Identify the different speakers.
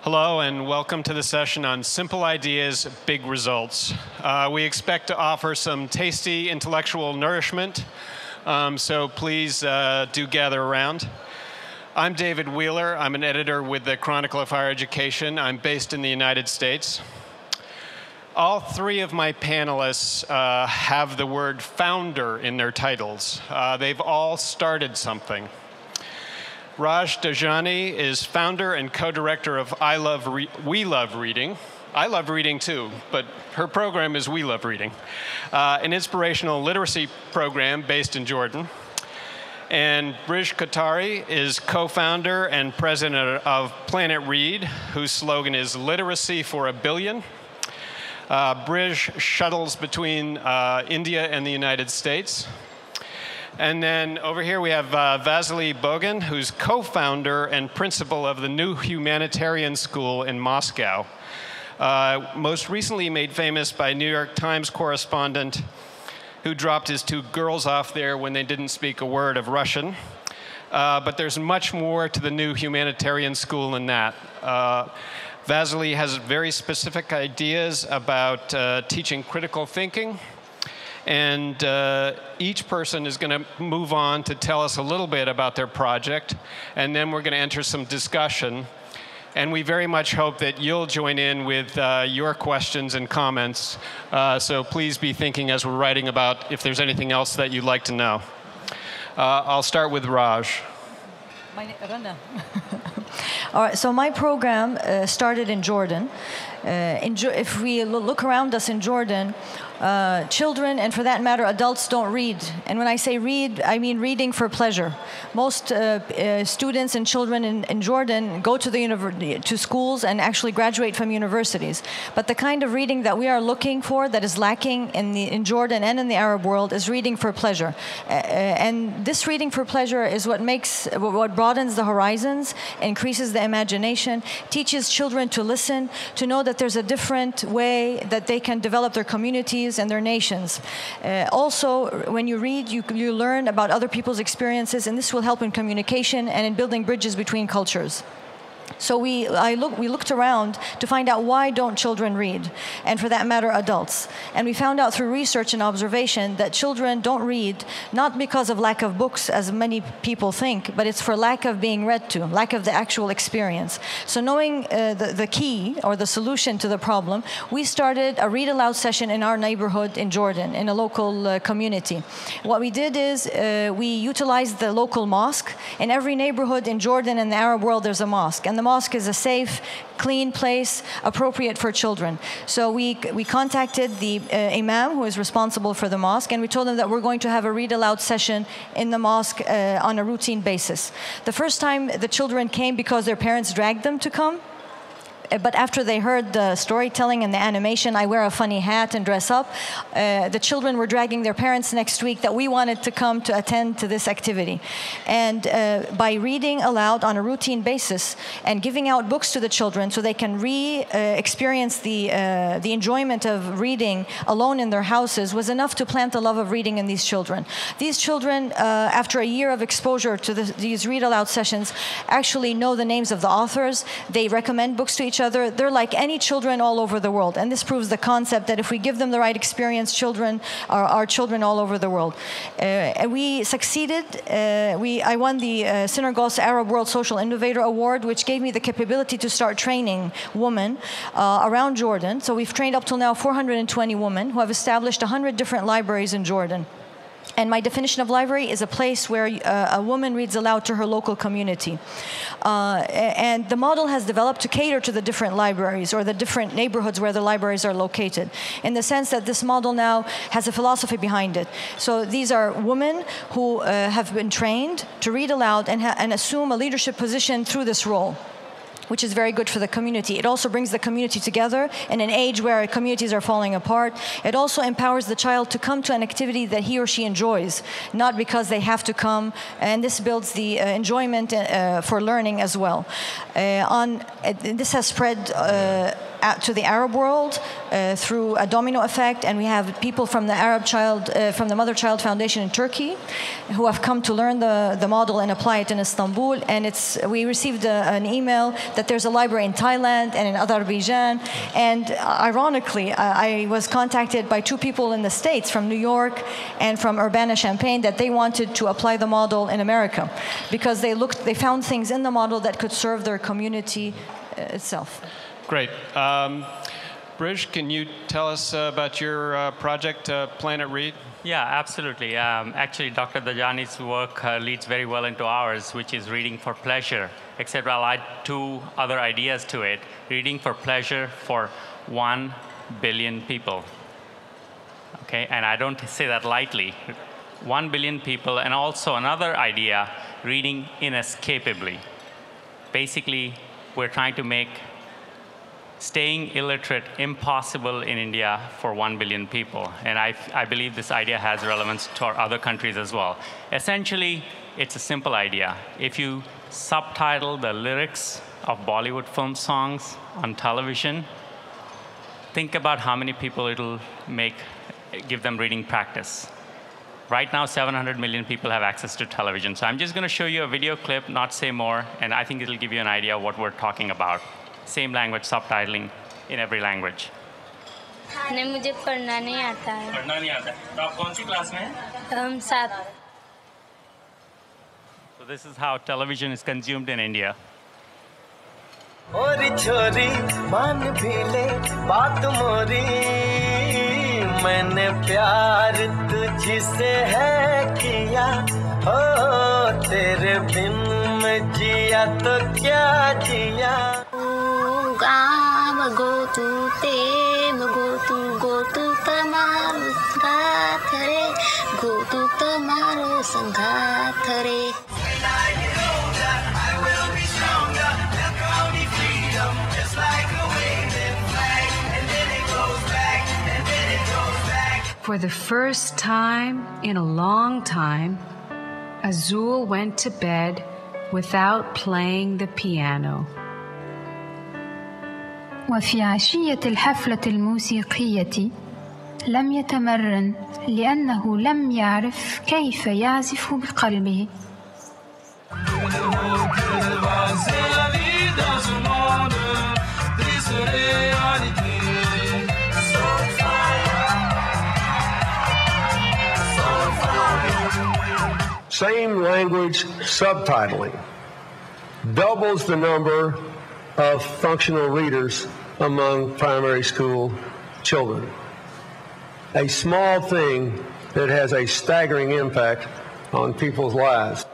Speaker 1: Hello and welcome to the session on Simple Ideas, Big Results. We expect to offer some tasty intellectual nourishment, so please do gather around. I'm David Wheeler. I'm an editor with the Chronicle of Higher Education. I'm based in the United States. All three of my panelists have the word founder in their titles. They've all started something. Raj Dajani is founder and co-director of We Love Reading. I love reading too, but her program is We Love Reading, an inspirational literacy program based in Jordan. And Brij Kothari is co-founder and president of PlanetRead, whose slogan is Literacy for a Billion. Brij shuttles between India and the United States. And then over here we have Vasily Bogin, who's co-founder and principal of the new Humanitarian School in Moscow. Most recently made famous by New York Times correspondent who dropped his two girls off there when they didn't speak a word of Russian. But there's much more to the new Humanitarian School than that. Vasily has very specific ideas about teaching critical thinking. And each person is going to move on to tell us a little bit about their project, and then we're going to enter some discussion. And we very much hope that you'll join in with your questions and comments. So please be thinking as we're writing about if there's anything else that you'd like to know. I'll start with Raj.
Speaker 2: All right, so my program started in Jordan. If we look around us in Jordan, children, and for that matter, adults don't read. And when I say read, I mean reading for pleasure. Most students and children in Jordan go to schools and actually graduate from universities. But the kind of reading that we are looking for, that is lacking in Jordan and in the Arab world, is reading for pleasure. And this reading for pleasure is what broadens the horizons, increases the imagination, teaches children to listen, to know that there's a different way that they can develop their communities and their nations. Also, when you read, you learn about other people's experiences, and this will help in communication and in building bridges between cultures. So we looked around to find out why don't children read, and for that matter, adults. And we found out through research and observation that children don't read, not because of lack of books, as many people think, but it's for lack of being read to, lack of the actual experience. So knowing the key or the solution to the problem, we started a read aloud session in our neighborhood in Jordan, in a local community. What we did is we utilized the local mosque. In every neighborhood in Jordan and the Arab world, there's a mosque. And the mosque is a safe, clean place appropriate for children. So we contacted the imam who is responsible for the mosque, and we told them that we're going to have a read-aloud session in the mosque on a routine basis. The first time the children came because their parents dragged them to come. But after they heard the storytelling and the animation, I wear a funny hat and dress up, the children were dragging their parents next week that we wanted to come to attend to this activity. And by reading aloud on a routine basis and giving out books to the children so they can experience the enjoyment of reading alone in their houses was enough to plant the love of reading in these children. These children, after a year of exposure to these read aloud sessions, actually know the names of the authors. They recommend books to each other. They're like any children all over the world. And this proves the concept that if we give them the right experience, children are children all over the world. And we succeeded. I won the Synergos Arab World Social Innovator Award, which gave me the capability to start training women around Jordan. So we've trained up till now 420 women who have established 100 different libraries in Jordan. And my definition of library is a place where a woman reads aloud to her local community. And the model has developed to cater to the different libraries or the different neighborhoods where the libraries are located, in the sense that this model now has a philosophy behind it. So these are women who have been trained to read aloud and assume a leadership position through this role, which is very good for the community. It also brings the community together in an age where communities are falling apart. It also empowers the child to come to an activity that he or she enjoys, not because they have to come, and this builds the enjoyment for learning as well. This has spread to the Arab world through a domino effect, and we have people from the from the Mother Child Foundation in Turkey who have come to learn the model and apply it in Istanbul. And we received an email that there's a library in Thailand and in Azerbaijan. And ironically, I was contacted by 2 people in the States, from New York and from Urbana-Champaign, that they wanted to apply the model in America because they found things in the model that could serve their community itself.
Speaker 1: Great. Brij, can you tell us about your project, PlanetRead?
Speaker 3: Yeah, absolutely. Actually, Dr. Dajani's work leads very well into ours, which is reading for pleasure, except I'll add 2 other ideas to it. Reading for pleasure for 1 billion people. Okay, and I don't say that lightly. 1 billion people, and also another idea, reading inescapably. Basically, we're trying to make staying illiterate impossible in India for 1 billion people. And I believe this idea has relevance to our other countries as well. Essentially, it's a simple idea. If you subtitle the lyrics of Bollywood film songs on television, think about how many people it'll give them reading practice. Right now, 700 million people have access to television. So I'm just going to show you a video clip, not say more, and I think it'll give you an idea of what we're talking about. Same language, subtitling in every language.
Speaker 4: नहीं, मुझे पढ़ना नहीं आता है।
Speaker 3: पढ़ना नहीं आता है। तो आप कौन सी क्लास में हैं?
Speaker 4: 7.
Speaker 3: So this is how television is consumed in India.
Speaker 5: और छोरी मान भी ले बात मोरी, मैंने प्यार तुझसे है किया, हो तेरे बिन मैं जिया तो क्या जिया.
Speaker 4: તમારો સંગાથ રે.
Speaker 6: For the first time in a long time, Azul went to bed without playing the piano.
Speaker 7: وفي عشية الحفلة الموسيقية لم يتمرن لأنه لم يعرف كيف يعزف بقلبه.
Speaker 8: Same language subtitling doubles the number of functional readers among primary school children. A small thing that has a staggering impact on people's lives.